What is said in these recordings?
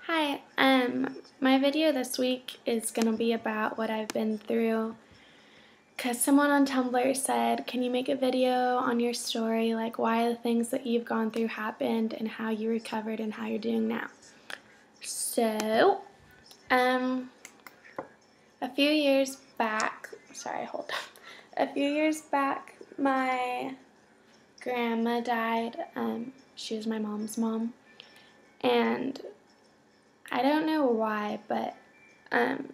Hi, my video this week is going to be about what I've been through because someone on Tumblr said, can you make a video on your story, like why the things that you've gone through happened and how you recovered and how you're doing now. So, a few years back, a few years back, my grandma died. She was my mom's mom, and I don't know why, but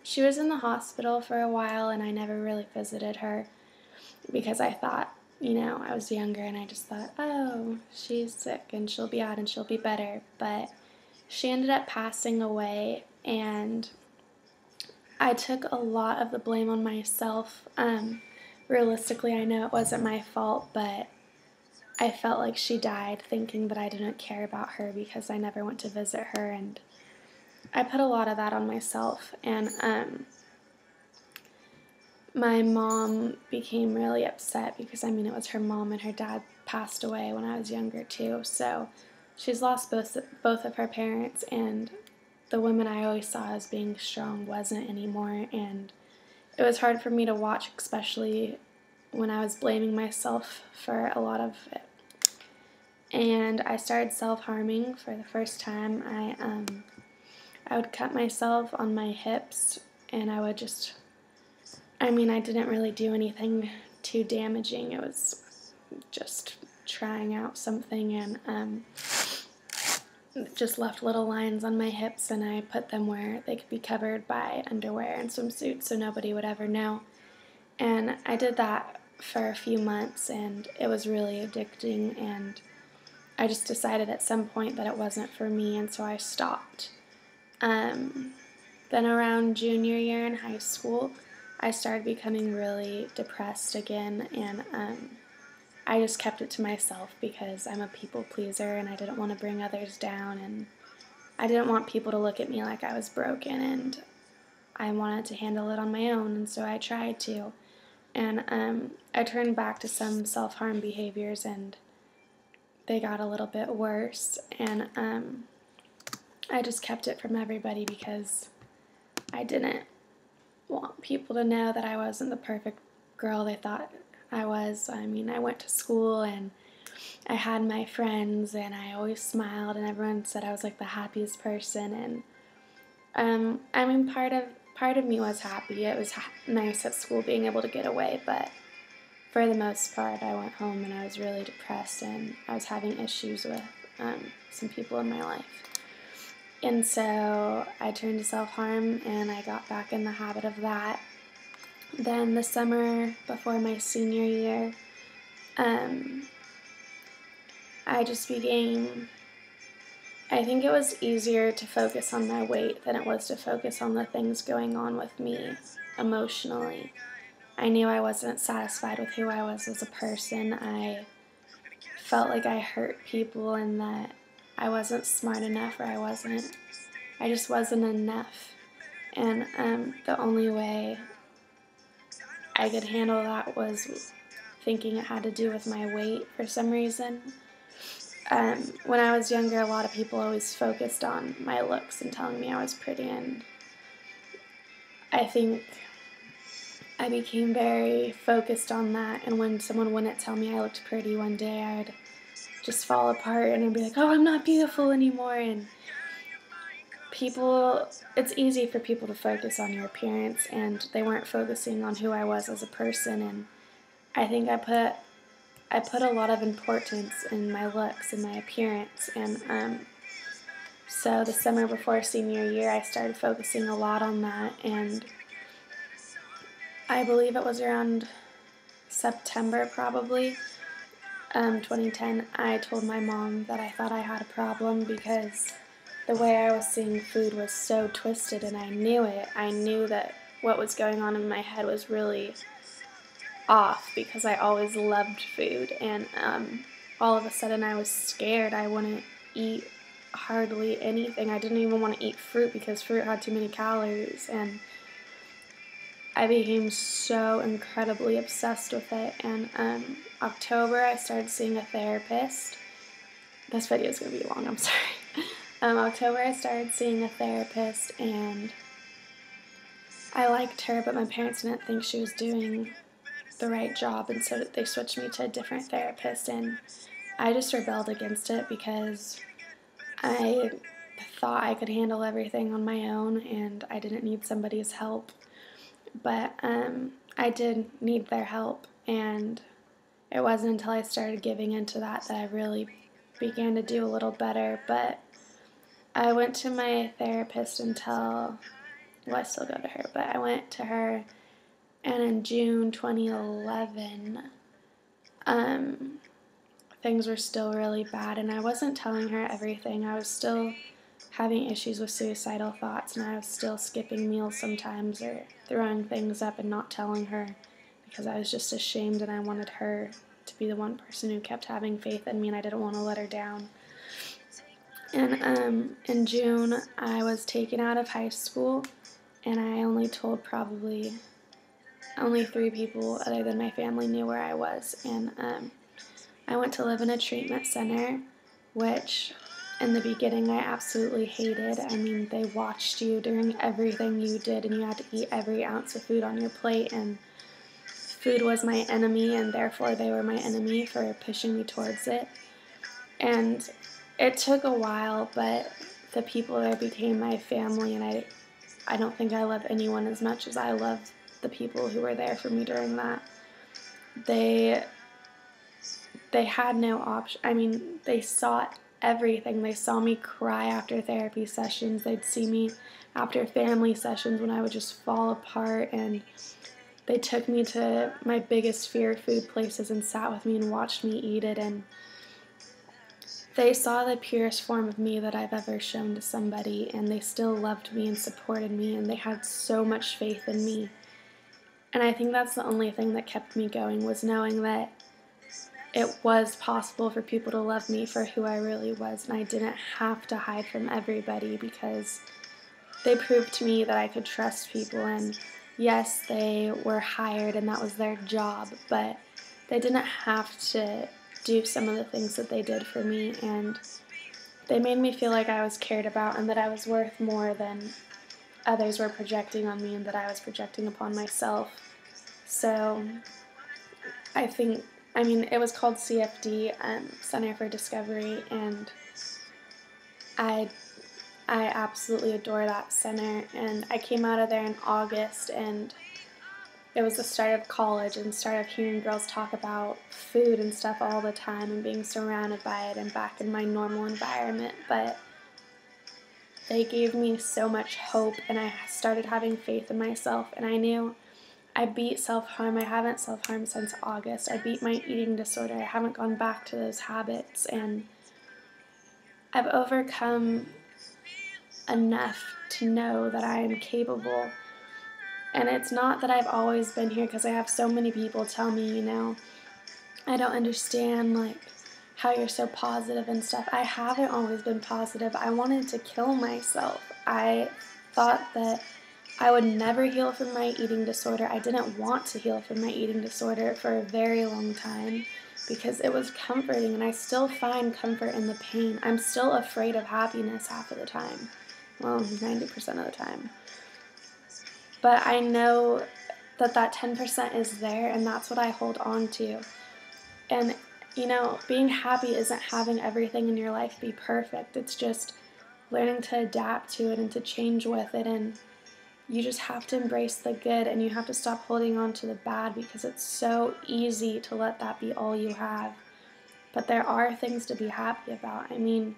she was in the hospital for a while and I never really visited her because I thought, I was younger and I just thought, oh, she's sick and she'll be out and she'll be better. But she ended up passing away and I took a lot of the blame on myself. Realistically, I know it wasn't my fault, but I felt like she died thinking that I didn't care about her because I never went to visit her, and I put a lot of that on myself, and my mom became really upset because, it was her mom and her dad passed away when I was younger too, so she's lost both of her parents, and the woman I always saw as being strong wasn't anymore, and it was hard for me to watch, especially when I was blaming myself for a lot of it. And I started self-harming for the first time. I would cut myself on my hips, and I would just, I didn't really do anything too damaging. It was just trying out something, and just left little lines on my hips, and I put them where they could be covered by underwear and swimsuits so nobody would ever know. And I did that for a few months, and it was really addicting, and I just decided at some point that it wasn't for me, and so I stopped. Then around junior year in high school, I started becoming really depressed again, and I just kept it to myself because I'm a people pleaser and I didn't want to bring others down, and I didn't want people to look at me like I was broken, and I wanted to handle it on my own, and so I tried to. And I turned back to some self-harm behaviors, and they got a little bit worse, and I just kept it from everybody because I didn't want people to know that I wasn't the perfect girl they thought I was. I went to school and I had my friends and I always smiled and everyone said I was like the happiest person, and part of me was happy. It was nice at school being able to get away, but for the most part I went home and I was really depressed and I was having issues with some people in my life. And so I turned to self-harm and I got back in the habit of that. Then the summer before my senior year, I just became, I think it was easier to focus on my weight than it was to focus on the things going on with me emotionally. I knew I wasn't satisfied with who I was as a person. I felt like I hurt people and that I wasn't smart enough, or I just wasn't enough. And the only way I could handle that was thinking it had to do with my weight for some reason. When I was younger, a lot of people always focused on my looks and telling me I was pretty, and I think I became very focused on that, and when someone wouldn't tell me I looked pretty one day, I'd just fall apart and I'd be like, oh, I'm not beautiful anymore. And it's easy for people to focus on your appearance, and they weren't focusing on who I was as a person, and I think I put a lot of importance in my looks and my appearance, and so the summer before senior year I started focusing a lot on that, and I believe it was around September probably, 2010, I told my mom that I thought I had a problem because the way I was seeing food was so twisted, and I knew it. I knew that what was going on in my head was really off because I always loved food, and all of a sudden I was scared. I wouldn't eat hardly anything. I didn't even want to eat fruit because fruit had too many calories, and I became so incredibly obsessed with it. And October I started seeing a therapist. This video is going to be long, I'm sorry. October I started seeing a therapist, and I liked her, but my parents didn't think she was doing the right job, and so they switched me to a different therapist, and I just rebelled against it because I thought I could handle everything on my own and I didn't need somebody's help. But I did need their help, and it wasn't until I started giving into that I really began to do a little better. But I went to my therapist until, well, I still go to her, but I went to her, and in June 2011, things were still really bad, and I wasn't telling her everything. I was still having issues with suicidal thoughts, and I was still skipping meals sometimes or throwing things up and not telling her because I was just ashamed, and I wanted her to be the one person who kept having faith in me, and I didn't want to let her down. And in June, I was taken out of high school, and I only told probably only 3 people other than my family knew where I was, and I went to live in a treatment center, which in the beginning I absolutely hated. I mean, they watched you during everything you did, and you had to eat every ounce of food on your plate, and food was my enemy, and therefore they were my enemy for pushing me towards it. And it took a while, but the people there became my family, and I don't think I love anyone as much as I love the people who were there for me during that. They had no option. I mean, they saw everything. They saw me cry after therapy sessions. They'd see me after family sessions when I would just fall apart, and they took me to my biggest fear food places and sat with me and watched me eat it, and they saw the purest form of me that I've ever shown to somebody, and they still loved me and supported me, and they had so much faith in me. And I think that's the only thing that kept me going, was knowing that it was possible for people to love me for who I really was, and I didn't have to hide from everybody, because they proved to me that I could trust people. And yes, they were hired and that was their job, but they didn't have to do some of the things that they did for me, and they made me feel like I was cared about and that I was worth more than others were projecting on me and that I was projecting upon myself. So I mean, it was called CFD, Center for Discovery, and I absolutely adore that center. And I came out of there in August, and it was the start of college and start of hearing girls talk about food and stuff all the time and being surrounded by it and back in my normal environment. But they gave me so much hope, and I started having faith in myself, and I knew I beat self-harm. I haven't self-harmed since August. I beat my eating disorder. I haven't gone back to those habits, and I've overcome enough to know that I am capable. And it's not that I've always been here, because I have so many people tell me, you know, I don't understand, like, how you're so positive and stuff. I haven't always been positive. I wanted to kill myself. I thought that I would never heal from my eating disorder. I didn't want to heal from my eating disorder for a very long time because it was comforting, and I still find comfort in the pain. I'm still afraid of happiness half of the time. Well, 90% of the time. But I know that that 10% is there, and that's what I hold on to. And, you know, being happy isn't having everything in your life be perfect. It's just learning to adapt to it and to change with it, and you just have to embrace the good, and you have to stop holding on to the bad, because it's so easy to let that be all you have. But there are things to be happy about. I mean,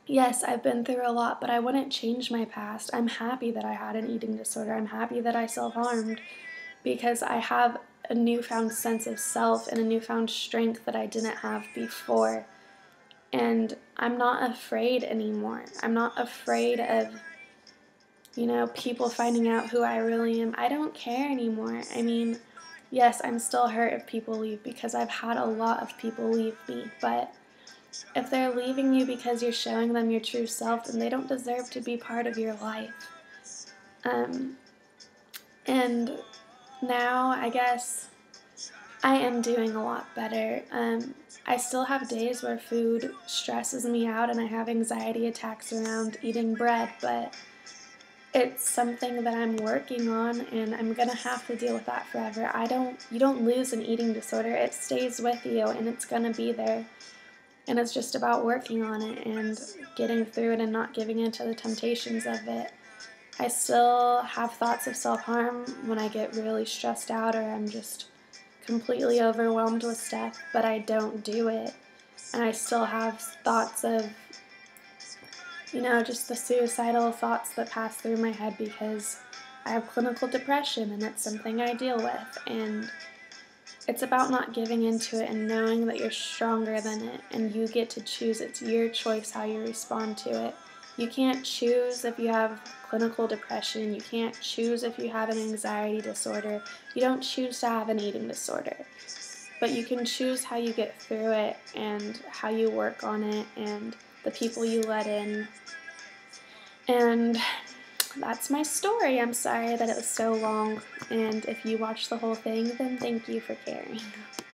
yes, I've been through a lot, but I wouldn't change my past. I'm happy that I had an eating disorder. I'm happy that I self-harmed, because I have a newfound sense of self and a newfound strength that I didn't have before. And I'm not afraid anymore. I'm not afraid of, you know, people finding out who I really am. I don't care anymore. I mean, yes, I'm still hurt if people leave, because I've had a lot of people leave me, but if they're leaving you because you're showing them your true self, then they don't deserve to be part of your life. And now, I guess, I am doing a lot better. I still have days where food stresses me out and I have anxiety attacks around eating bread, but it's something that I'm working on and I'm gonna have to deal with that forever. You don't lose an eating disorder. It stays with you and it's gonna be there. And it's just about working on it and getting through it and not giving in to the temptations of it. I still have thoughts of self-harm when I get really stressed out or I'm just completely overwhelmed with stuff, but I don't do it. And I still have thoughts of, just the suicidal thoughts that pass through my head because I have clinical depression and it's something I deal with. And it's about not giving into it and knowing that you're stronger than it and you get to choose. It's your choice how you respond to it. You can't choose if you have clinical depression. You can't choose if you have an anxiety disorder. You don't choose to have an eating disorder. But you can choose how you get through it and how you work on it and the people you let in. And that's my story. I'm sorry that it was so long. And if you watched the whole thing, then thank you for caring.